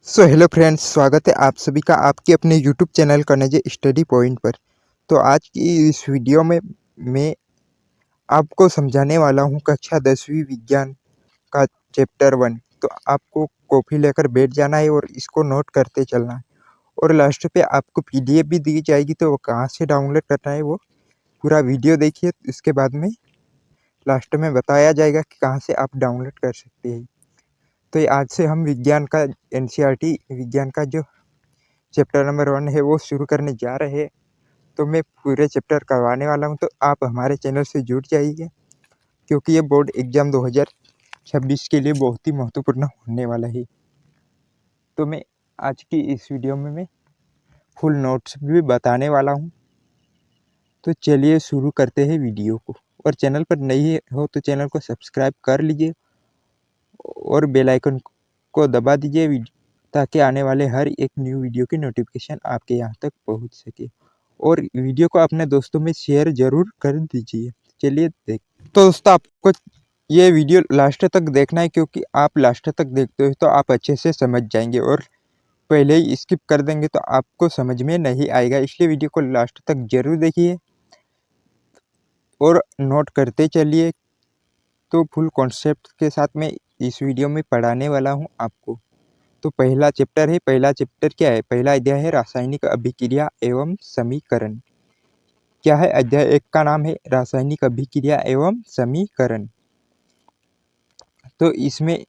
Hello friends, स्वागत है आप सभी का आपके अपने YouTube channel college study point पर। तो आज की इस वीडियो में मैं आपको समझाने वाला हूं कक्षा 10वीं विज्ञान का चैप्टर 1। तो आपको कॉपी लेकर बैठ जाना है और इसको नोट करते चलना है। और लास्ट पे आपको पीडीएफ भी दी जाएगी, तो वो कहाँ से डाउनलोड करना है वो पूरा वीडियो देखिए। इसके बाद में लास्ट में बताया जाएगा कि कहाँ से आप डाउनलोड कर सकते हैं। तो ये आज से हम विज्ञान का एनसीईआरटी विज्ञान का जो चैप्टर नंबर 1 है वो शुरू करने जा रहे हैं। तो मैं पूरे चैप्टर करवाने वाला हूं, तो आप हमारे चैनल से जुड़ जाइए, क्योंकि ये बोर्ड एग्जाम 2026 के लिए बहुत ही महत्वपूर्ण होने वाला है। तो मैं आज की इस वीडियो में मैं फुल नोट्स भी बताने वाला हूं। तो चलिए शुरू करते हैं वीडियो को। और चैनल पर नई हो तो चैनल को सब्सक्राइब कर लीजिए और बेल आइकन को दबा दीजिए, ताकि आने वाले हर एक न्यू वीडियो की नोटिफिकेशन आपके यहाँ तक पहुँच सके। और वीडियो को अपने दोस्तों में शेयर जरूर कर दीजिए। चलिए देख। तो दोस्तों, आपको ये वीडियो लास्ट तक देखना है, क्योंकि आप लास्ट तक देखते हो तो आप अच्छे से समझ जाएंगे, और पहले ही स्किप कर देंगे तो आपको समझ में नहीं आएगा। इसलिए वीडियो को लास्ट तक जरूर देखिए और नोट करते चलिए। तो फुल कॉन्सेप्ट के साथ में इस वीडियो में पढ़ाने वाला हूँ आपको। तो पहला चैप्टर है। पहला चैप्टर क्या है? पहला अध्याय है रासायनिक अभिक्रिया एवं समीकरण। क्या है? अध्याय 1 का नाम है रासायनिक अभिक्रिया एवं समीकरण। तो इसमें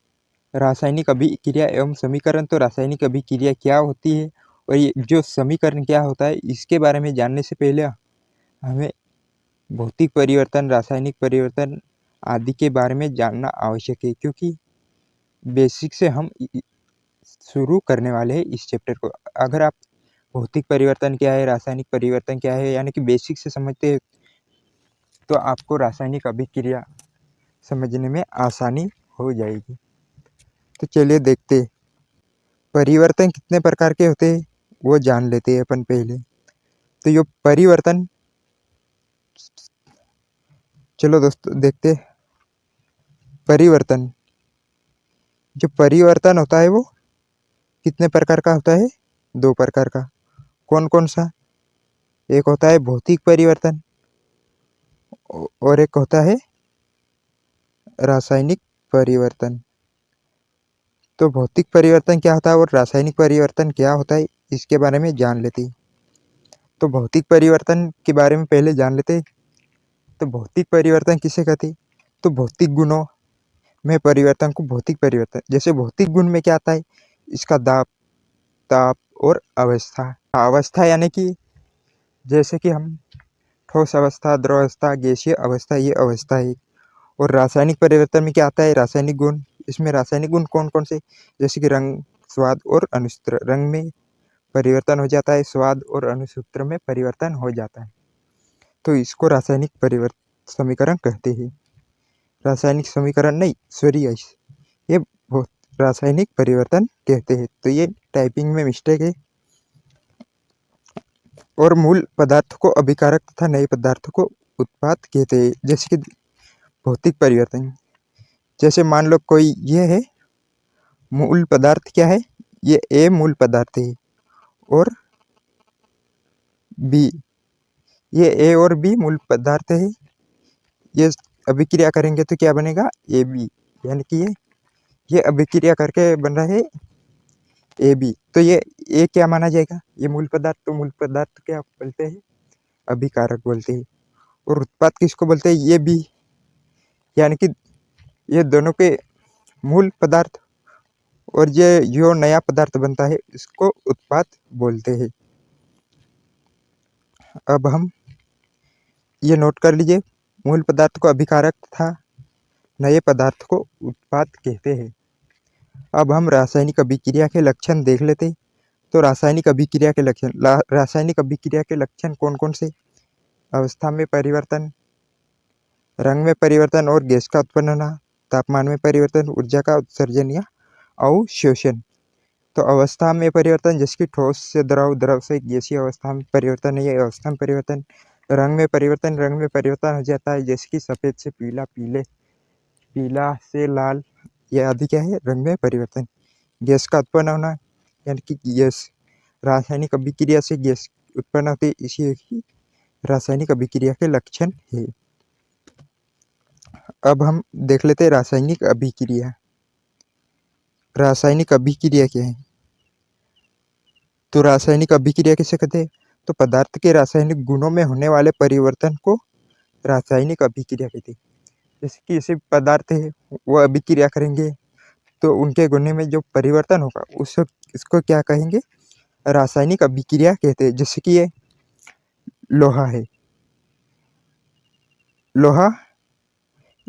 रासायनिक अभिक्रिया एवं समीकरण, तो रासायनिक अभिक्रिया क्या होती है और ये जो समीकरण क्या होता है, इसके बारे में जानने से पहले हमें भौतिक परिवर्तन, रासायनिक परिवर्तन आदि के बारे में जानना आवश्यक है, क्योंकि बेसिक से हम शुरू करने वाले हैं इस चैप्टर को। अगर आप भौतिक परिवर्तन क्या है, रासायनिक परिवर्तन क्या है, यानी कि बेसिक से समझते हैं, तो आपको रासायनिक अभिक्रिया समझने में आसानी हो जाएगी। तो चलिए देखते हैं। परिवर्तन कितने प्रकार के होते हैं वो जान लेते हैं अपन पहले। तो ये परिवर्तन, चलो दोस्तों देखते हैं। परिवर्तन, जो परिवर्तन होता है वो कितने प्रकार का होता है? 2 प्रकार का। कौन कौन सा? एक होता है भौतिक परिवर्तन और एक होता है रासायनिक परिवर्तन। तो भौतिक परिवर्तन क्या होता है और रासायनिक परिवर्तन क्या होता है, इसके बारे में जान लेते हैं। तो भौतिक परिवर्तन के बारे में पहले जान लेते हैं। तो भौतिक परिवर्तन किसे कहते हैं? तो भौतिक गुणों में परिवर्तन को भौतिक परिवर्तन। जैसे भौतिक गुण में क्या आता है? इसका दाब, ताप और अवस्था। अवस्था यानी कि जैसे कि हम ठोस अवस्था, द्रव अवस्था, गैसीय अवस्था, ये अवस्था है। और रासायनिक परिवर्तन में क्या आता है? रासायनिक गुण। इसमें रासायनिक गुण कौन कौन से? जैसे कि रंग, स्वाद और अनुसूत्र। रंग में परिवर्तन हो जाता है, स्वाद और अनुसूत्र में परिवर्तन हो जाता है। तो इसको रासायनिक परिवर्तन समीकरण कहते हैं। रासायनिक समीकरण नहीं, सॉरी गाइस, ये रासायनिक परिवर्तन कहते हैं। तो ये टाइपिंग में मिस्टेक है। और मूल पदार्थ को अभिकारक तथा नए पदार्थ को उत्पाद कहते हैं। जैसे कि भौतिक परिवर्तन, जैसे मान लो कोई ये है मूल पदार्थ, क्या है ये? ए मूल पदार्थ है और बी, ये ए और बी मूल पदार्थ है। ये अभिक्रिया करेंगे तो क्या बनेगा? ए बी, यानी कि ये अभिक्रिया करके बन रहा है ए बी। तो ये ए क्या माना जाएगा? ये मूल पदार्थ। तो मूल पदार्थ क्या बोलते हैं? अभिकारक बोलते हैं। और उत्पाद किसको बोलते हैं? ये बी, यानी कि ये दोनों के मूल पदार्थ, और ये जो नया पदार्थ बनता है इसको उत्पाद बोलते हैं। अब हम ये नोट कर लीजिए, मूल पदार्थ को अभिकारक तथा नए पदार्थ को उत्पाद कहते हैं। अब हम रासायनिक अभिक्रिया के लक्षण देख लेते हैं। तो रासायनिक अभिक्रिया के लक्षण, रासायनिक अभिक्रिया के लक्षण कौन कौन से? अवस्था में परिवर्तन, रंग में परिवर्तन और गैस का उत्पन्न होना, तापमान में परिवर्तन, ऊर्जा का उत्सर्जन या अवशोषण। तो अवस्था में परिवर्तन, जैसे कि ठोस से द्रव, द्रव से गैसीय अवस्था में परिवर्तन है, ये अवस्था में परिवर्तन। रंग में परिवर्तन, रंग में परिवर्तन हो जाता है, जैसे कि सफ़ेद से पीला, पीला से लाल, ये आदि क्या है? रंग में परिवर्तन। गैस का उत्पन्न होना, यानी कि गैस। रासायनिक अभिक्रिया से गैस उत्पन्न होती है, इसी ही रासायनिक अभिक्रिया के लक्षण है। अब हम देख लेते हैं रासायनिक अभिक्रिया। रासायनिक अभिक्रिया क्या है? तो रासायनिक अभिक्रिया किसे कहते हैं? तो पदार्थ के रासायनिक गुणों में होने वाले परिवर्तन को रासायनिक अभिक्रिया कहते हैं। जैसे कि ऐसे पदार्थ है, वो अभिक्रिया करेंगे तो उनके गुणों में जो परिवर्तन होगा इसको क्या कहेंगे? रासायनिक अभिक्रिया कहते हैं। जैसे कि ये लोहा है, लोहा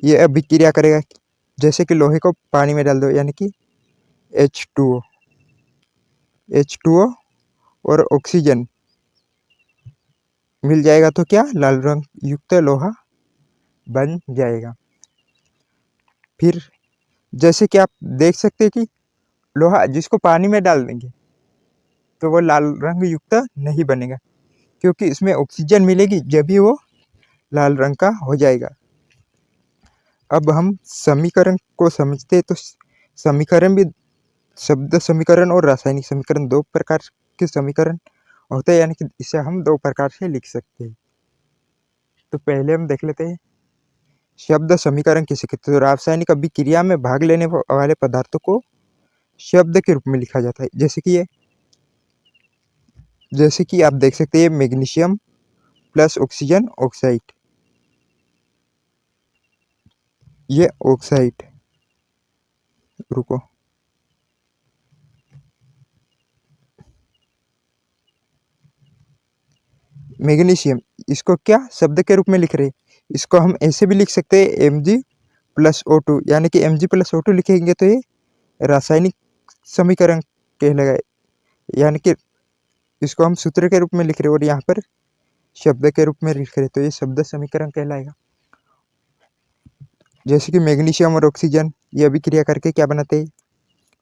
ये अभिक्रिया करेगा। जैसे कि लोहे को पानी में डाल दो, यानी कि H2O और ऑक्सीजन मिल जाएगा तो क्या लाल रंग युक्त लोहा बन जाएगा। फिर जैसे कि आप देख सकते हैं कि लोहा जिसको पानी में डाल देंगे तो वो लाल रंग युक्त नहीं बनेगा, क्योंकि इसमें ऑक्सीजन मिलेगी जब भी वो लाल रंग का हो जाएगा। अब हम समीकरण को समझते हैं। तो समीकरण भी शब्द समीकरण और रासायनिक समीकरण दो प्रकार के समीकरण होते हैं, यानी कि इसे हम दो प्रकार से लिख सकते हैं। तो पहले हम देख लेते हैं शब्द समीकरण किसे कहते हैं। तो रासायनिक अभिक्रिया में भाग लेने वाले पदार्थों को शब्द के रूप में लिखा जाता है। जैसे कि आप देख सकते हैं मैग्नीशियम प्लस ऑक्सीजन ऑक्साइड, ये ऑक्साइड, रुको, मैग्नीशियम, इसको क्या शब्द के रूप में लिख रहे हैं? इसको हम ऐसे भी लिख सकते हैं Mg+O2, यानी कि Mg+O2 लिखेंगे तो ये रासायनिक समीकरण कहलाएगा, यानी कि इसको हम सूत्र के रूप में लिख रहे हैं और यहाँ पर शब्द के रूप में लिख रहे हैं, तो ये शब्द समीकरण कहलाएगा। जैसे कि मैग्नीशियम और ऑक्सीजन ये अभिक्रिया करके क्या बनाते हैं?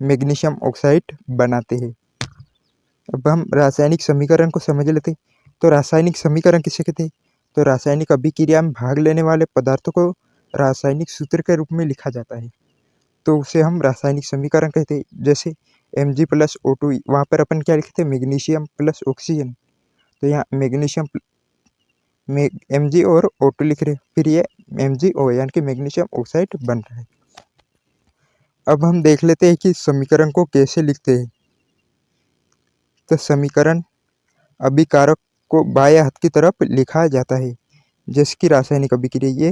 मैग्नीशियम ऑक्साइड बनाते हैं। अब हम रासायनिक समीकरण को समझ लेते हैं। तो रासायनिक समीकरण किसे कहते हैं? तो रासायनिक अभिक्रिया में भाग लेने वाले पदार्थों को रासायनिक सूत्र के रूप में लिखा जाता है, तो उसे हम रासायनिक समीकरण कहते हैं। जैसे Mg+O2, वहाँ पर अपन क्या लिखते हैं? मैग्नीशियम प्लस ऑक्सीजन, तो यहाँ मैग्नीशियम Mg और O2 लिख रहे हैं, फिर ये MgO यानी कि मैग्नीशियम ऑक्साइड बन रहा है। अब हम देख लेते हैं कि समीकरण को कैसे लिखते हैं। तो समीकरण अभिकारक को बाएं हाथ की तरफ लिखा जाता है। जैसे कि रासायनिक अभिक्रिया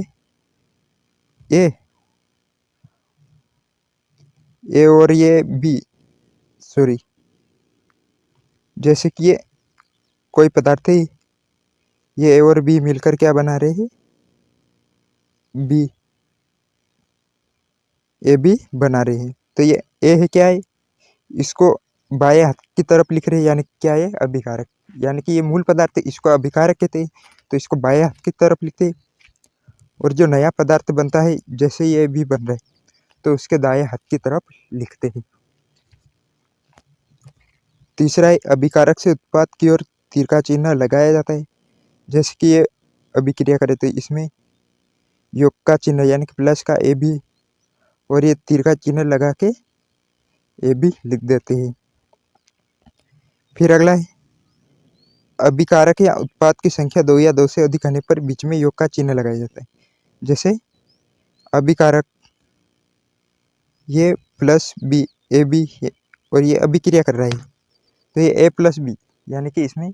ए और ये बी, सॉरी, जैसे कि ये कोई पदार्थ है, ये ए और बी मिलकर क्या बना रहे हैं? बी, ए बी बना रहे हैं। तो ये ए है, क्या है? इसको बाएं हाथ की तरफ लिख रहे हैं, यानी क्या है? अभिकारक, यानी कि ये मूल पदार्थ है, इसको अभिकारक कहते हैं, तो इसको बाएं हाथ की तरफ लिखते हैं। और जो नया पदार्थ बनता है, जैसे ये भी बन रहा है, तो उसके दाएं हाथ की तरफ लिखते हैं। तीसरा है अभिकारक से उत्पाद की ओर तीर का चिन्ह लगाया जाता है। जैसे कि ये अभिक्रिया करे तो इसमें योग का चिन्ह यानी कि प्लस का ए बी और ये तीर का चिन्ह लगा के ए बी लिख देते हैं। फिर अगला है अभिकारक या उत्पाद की संख्या 2 या 2 से अधिक होने पर बीच में योग का चिन्ह लगाया जाता है। जैसे अभिकारक ये प्लस बी, ए बी और ये अभिक्रिया कर रहा है, तो ये ए प्लस बी, यानी कि इसमें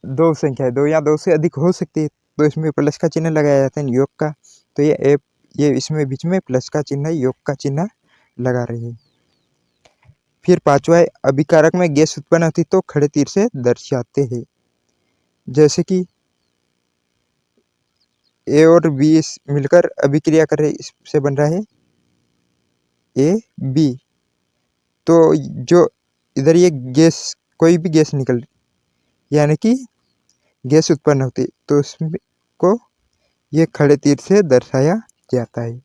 दो संख्या है, 2 या 2 से अधिक हो सकती है, तो इसमें प्लस का चिन्ह लगाया जाता है योग का, तो ये इसमें बीच में प्लस का चिन्ह योग का चिन्ह लगा रहे हैं। फिर पांचवा है अभिकारक में गैस उत्पन्न होती तो खड़े तीर से दर्शाते हैं। जैसे कि ए और बी मिलकर अभिक्रिया कर रहे, इससे बन रहा है ए बी, तो जो इधर ये गैस, कोई भी गैस निकल, यानी कि गैस उत्पन्न होती, तो उसको ये खड़े तीर से दर्शाया जाता है।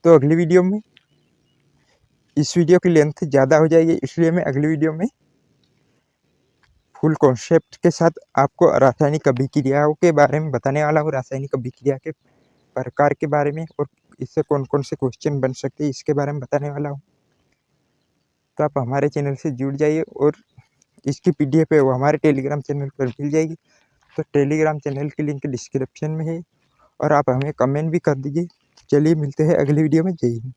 तो अगली वीडियो में, इस वीडियो की लेंथ ज़्यादा हो जाएगी, इसलिए मैं अगली वीडियो में फुल कॉन्सेप्ट के साथ आपको रासायनिक अभिक्रियाओं के बारे में बताने वाला हूँ, रासायनिक अभिक्रिया के प्रकार के बारे में और इससे कौन कौन से क्वेश्चन बन सकते हैं इसके बारे में बताने वाला हूँ। तो आप हमारे चैनल से जुड़ जाइए और इसकी PDF है वो हमारे टेलीग्राम चैनल पर मिल जाएगी। तो टेलीग्राम चैनल की लिंक डिस्क्रिप्शन में है और आप हमें कमेंट भी कर दीजिए। चलिए मिलते हैं अगली वीडियो में। जय हिंद।